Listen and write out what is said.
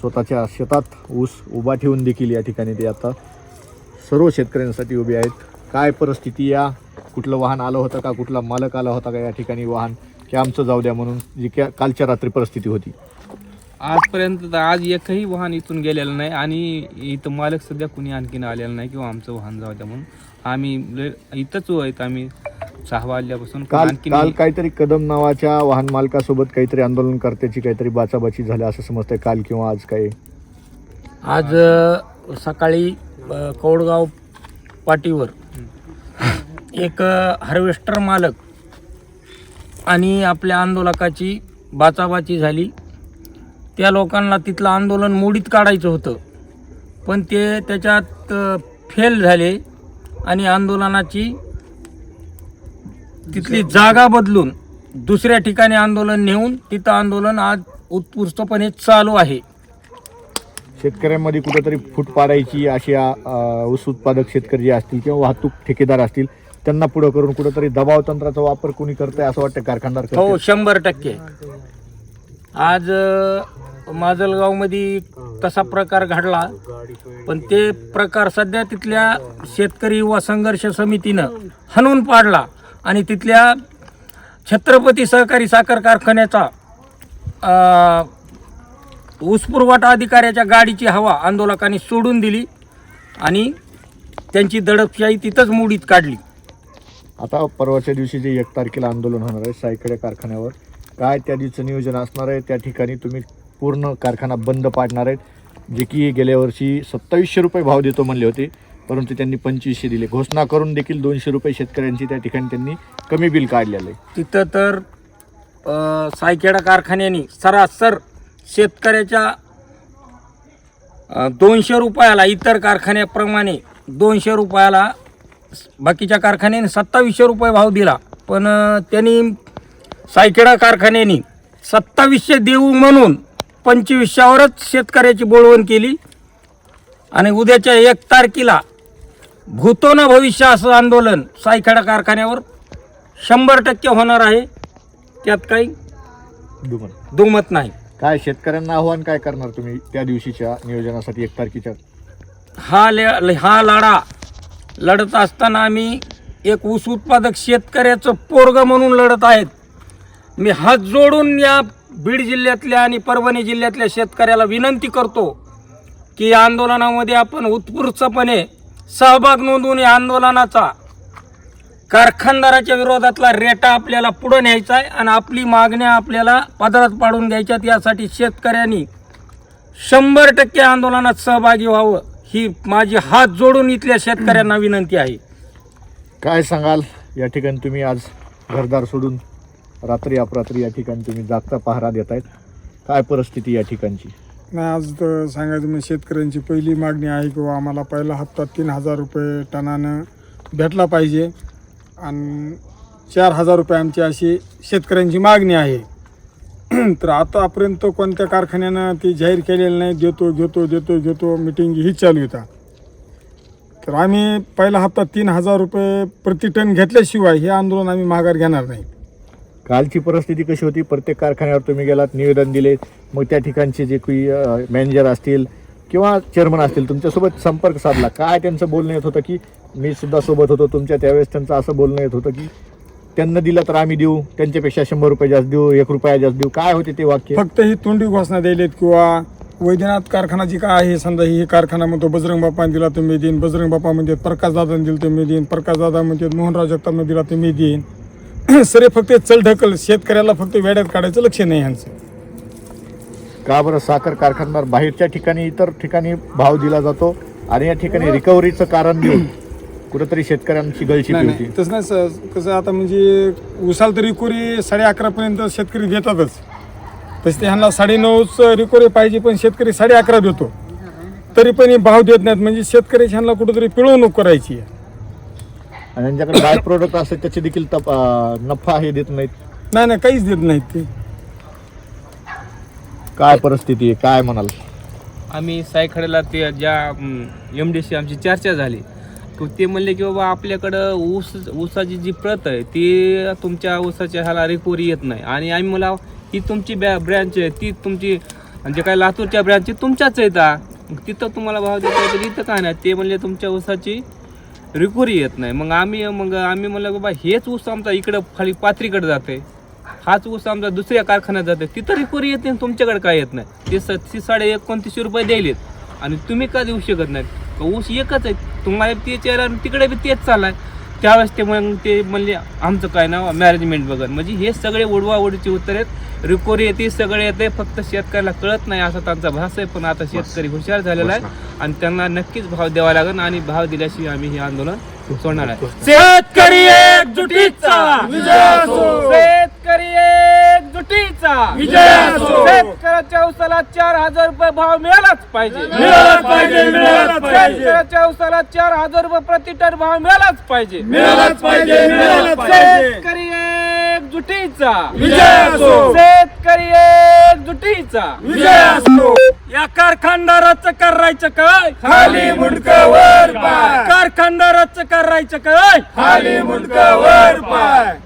स्वतःच्या शेतात ऊस उभा ठेवून देखील या ठिकाणी ते आता सर्व शेतकऱ्यांसाठी उभे आहेत. काय परिस्थिती, या कुठलं वाहन आलं होतं का, कुठला मालक आला होता का या ठिकाणी वाहन, की आमचं जाऊ द्या म्हणून जी कालच्या रात्री परिस्थिती होती? आजपर्यंत आज एकही वाहन इथून गेलेलं नाही आणि इथं मालक सध्या कुणी आणखीन आलेलं नाही किंवा आमचं वाहन जाऊ द्या म्हणून आम्ही इथंच आहेत. आम्ही 6 वाजल्यापासून काल काहीतरी कदम नावाच्या वाहन मालकासोबत काहीतरी आंदोलनकर्त्याची काहीतरी बाचाबाची झाली असं समजतंय, काल किंवा आज काय? आज सकाळी कौडगाव पाटीवर एक हार्वेस्टर मालक आणि आपल्या आंदोलकाची बाचाबाची झाली. त्या लोकांना तिथलं आंदोलन मोडीत काढायचं होतं, पण ते त्याच्यात फेल झाले आणि आंदोलनाची तिथली जागा बदलून दुसऱ्या ठिकाणी आंदोलन नेऊन तिथं आंदोलन आज उत्स्फूर्तपणे चालू आहे. शेतकऱ्यांमध्ये कुठेतरी फूट पाडायची अशी ऊस उत्पादक शेतकरी जे असतील किंवा वाहतूक ठेकेदार असतील त्यांना पुढे करून कुठेतरी दबाव तंत्राचा वापर कोणी करतंय असं वाटतं? कारखानदार हो, 100%. आज माजलगावमध्ये तसा प्रकार घडला, पण ते प्रकार सध्या तिथल्या शेतकरी युवा संघर्ष समितीनं हाणून पाडला आणि तिथल्या छत्रपती सहकारी साखर कारखान्याचा ऊस पुरवठा अधिकाऱ्याच्या गाडीची हवा आंदोलकांनी सोडून दिली आणि त्यांची दडपशाही तिथंच मोडीत काढली. आता परवाच्या दिवशी जे 1 तारखेला आंदोलन होणार आहे सायखेडा कारखान्यावर, काय त्या दिवशीचं नियोजन असणार आहे? त्या ठिकाणी तुम्ही पूर्ण कारखाना बंद पाडणार आहेत, जे की गेल्या वर्षी 2700 रुपये भाव देतो म्हणले होते, परंतु त्यांनी 2500 दिले. घोषणा करून देखील 200 रुपये शेतकऱ्यांची त्या ठिकाणी त्यांनी कमी बिल काढलेलं आहे. तिथं तर सायखेडा कारखान्याने सरासर शेतकऱ्याच्या 200 रुपयाला, इतर कारखान्याप्रमाणे 200 रुपयाला बाकीच्या कारखान्याने 2700 रुपये भाव दिला, पण त्यांनी सायखेडा कारखान्याने 2700 देऊ म्हणून 2500वरच शेतकऱ्याची बोलवण केली आणि उद्याच्या 1 तारखेला भूतो न भविष्य असं आंदोलन सायखेडा कारखान्यावर 100% होणार आहे. त्यात काही दुमत नाही. काय शेतकऱ्यांना आव्हान काय करणार तुम्ही त्या दिवशीच्या नियोजनासाठी 1 तारखेच्या? हा लढा लढत असताना आम्ही एक ऊस उत्पादक शेतकऱ्याचं पोरग म्हणून लढत आहेत. मी हात जोडून या बीड जिल्ह्यातल्या आणि परभणी जिल्ह्यातल्या शेतकऱ्याला विनंती करतो की या आंदोलनामध्ये आपण उत्स्फूर्तपणे सहभाग नोंदवून या आंदोलनाचा कारखानदाराच्या विरोधातला रेटा आपल्याला पुढे न्यायचा आहे आणि आपली मागण्या आपल्याला पदरात पाडून घ्यायच्यात. यासाठी शेतकऱ्यांनी 100% आंदोलनात सहभागी व्हावं ही माझी हात जोडून इथल्या शेतकऱ्यांना विनंती आहे. काय सांगाल? या ठिकाणी तुम्ही आज घरदार सोडून रात्री अपरात्री या ठिकाणी तुम्ही जागता पहारा देत आहेत, काय परिस्थिती या ठिकाणची? नाही, आज तर सांगायचं म्हणजे शेतकऱ्यांची पहिली मागणी आहे किंवा आम्हाला पहिला हप्ता 3000 रुपये टनानं भेटला पाहिजे आणि 4000 रुपये आमची अशी शेतकऱ्यांची मागणी आहे. तर आतापर्यंत कोणत्या कारखान्यानं ते जाहीर केलेलं नाही, देतो मिटिंग ही चालू होता. तर आम्ही पहिला हप्ता 3000 रुपये प्रति टन घेतल्याशिवाय हे आंदोलन आम्ही माघार घेणार नाही. कालची परिस्थिती कशी होती? प्रत्येक कारखान्यावर तुम्ही गेलात, निवेदन दिले, मग त्या ठिकाणचे जे काही मॅनेजर असतील किंवा चेअरमन असतील तुमच्यासोबत संपर्क साधला, काय त्यांचं बोलणं येत होतं? की मी सुद्धा सोबत होतो तुमच्या, त्यावेळेस त्यांचं असं बोलणं येत होतं की त्यांना दिलं तर आम्ही देऊ, त्यांच्यापेक्षा 100 रुपये जास्त देऊ, 1 रुपया जास्त देऊ, काय होते ते वाक्य? फक्त ही तोंडी घोषणा द्यायलेत किंवा वैद्यनाथ कारखाना जी काय आहे, समजा ही कारखाना म्हणतो बजरंग बाप्पाने दिला तर मी देईन, बजरंग बाप्पा म्हणतात प्रकाशदादाने दिलं तर मी देईन, प्रकाशदादा म्हणतात मोहनराव जगतापने दिला तर मी देईन. सरे फक्त चल ढकल, शेतकऱ्याला फक्त वेड्यात काढायचं लक्ष नाही ह्यांचं. का बरं साखर कारखानदार बाहेरच्या ठिकाणी इतर ठिकाणी भाव दिला जातो आणि या ठिकाणी रिकव्हरीचं कारण देऊन कुठेतरी शेतकऱ्यांची गळशी नाही होती? तसं नाही. कसं आता म्हणजे उसाल तर रिकोरी 11:30 शेतकरी देतातच, तसे ह्यांना 9:30 रिकोरी पाहिजे, पण शेतकरी 11:30 देतो तरी पण भाव देत नाहीत. म्हणजे शेतकऱ्याची ह्यांना कुठेतरी पिळवणूक करायची आहे. आणि त्यांच्याकडे बाय प्रोडक्ट असतात त्याचे देखील नफा हे देत नाहीत. नाही काहीच देत नाहीत ते. काय परिस्थिती आहे, काय म्हणाल? आम्ही सायखेड्याला ते ज्या MDC आमची चर्चा झाली, ते म्हणले की बाबा आपल्याकडं ऊसाची जी प्रत आहे ती तुमच्या ऊसाच्या ह्याला रिकव्हरी येत नाही आणि आम्ही मला ही तुमची ब्रँच आहे ती तुमची आणि जे काय लातूरच्या ब्रँच तुमच्याच येतात, मग तिथं तुम्हाला भाव देता येतील, इथं काय नाही. ते म्हणले तुमच्या ऊसाची रिकव्हरी येत नाही. मग आम्ही म्हणलं बाबा हेच ऊस आमचा इकडं खाली पात्रीकडे जाते, हाच ऊस आमचा दुसऱ्या कारखान्यात जाते, तिथं रिकव्हरी येते आणि तुमच्याकडे काय येत नाही. ते 29-29 रुपये द्यायलेत आणि तुम्ही का देऊ शकत नाहीत? ऊस एकच आहे, तुम्हाला तेच यायला तिकडे बी तेच चाललाय. त्यावेळेस ते म्हणले आमचं काय ना मॅनेजमेंट बघत. म्हणजे हे सगळे उडवाउडीचे उत्तर आहेत. रिकव्हरी येते, सगळे येते, फक्त शेतकऱ्याला कळत नाही असा त्यांचा भास आहे. पण आता शेतकरी हुशार झालेला आहे आणि त्यांना नक्कीच भाव द्यावा लागेल आणि भाव दिल्याशिवाय आम्ही हे आंदोलन सोडणार आहे. शेतकरी एकजुटीचा विजय असो. शेतकरी एकजुटीचा विजय असो. शेतकऱ्याच्या ऊसाला 4,000 रुपये भाव मिळालाच पाहिजे. मिळालाच पाहिजे, मिळालाच पाहिजे. शेतकऱ्याच्या ऊसाला 4,000 रुपये प्रति टन भाव मिळालाच पाहिजे. मिळालाच पाहिजे, मिळालाच पाहिजे. शेतकरी एकजुटीचा विजय असो. शेतकरी एकजुटीचा विजय असो. या कारखानदाराचं करायचं काय? खाली मुंडकं वर पाय. कारखानदाराचं करायचं काय? खाली मुंडकं वर पाय.